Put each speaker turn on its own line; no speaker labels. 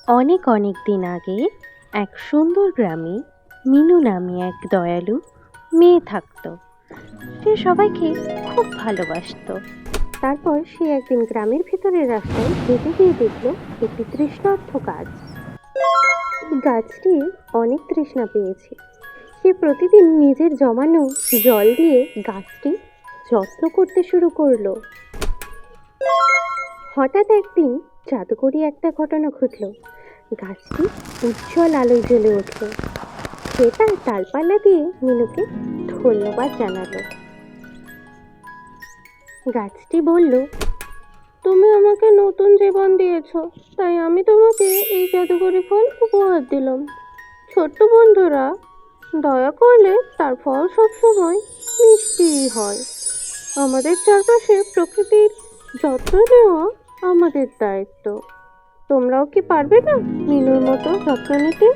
অনেক অনেক দিন আগে এক সুন্দর গ্রামে মিনু নামে এক দয়ালু মেয়ে থাকতো। সে সবাইকে খুব ভালোবাসতো। তারপর সে একদিন গ্রামের ভেতরের রাস্তায় হেঁটে গিয়ে দেখলো একটি তৃষ্ণার্ত গাছ। এই গাছটি অনেক তৃষ্ণা পেয়েছে। সে প্রতিদিন নিজের জমানো জল দিয়ে গাছটি যত্ন করতে শুরু করলো। হঠাৎ একদিন জাদুকরী একটা ঘটনা ঘটলো। গাছটি উজ্জ্বল আলোয় জ্বলে উঠল। সে তার ডালপালা দিয়ে মিনুকে ধন্যবাদ জানালো। গাছটি বলল, তুমি আমাকে নতুন জীবন দিয়েছো, তাই আমি তোমাকে এই জাদুকরি ফল উপহার দিলাম। ছোট্ট বন্ধুরা দয়া করলে তার ফল সবসময় মিষ্টিই হয়। আমাদের চারপাশে প্রকৃতির যত্ন নেওয়া আমাদের দায়িত্ব। তোমরাও কি পারবে না মিনুর মতো যত্ন নিতে?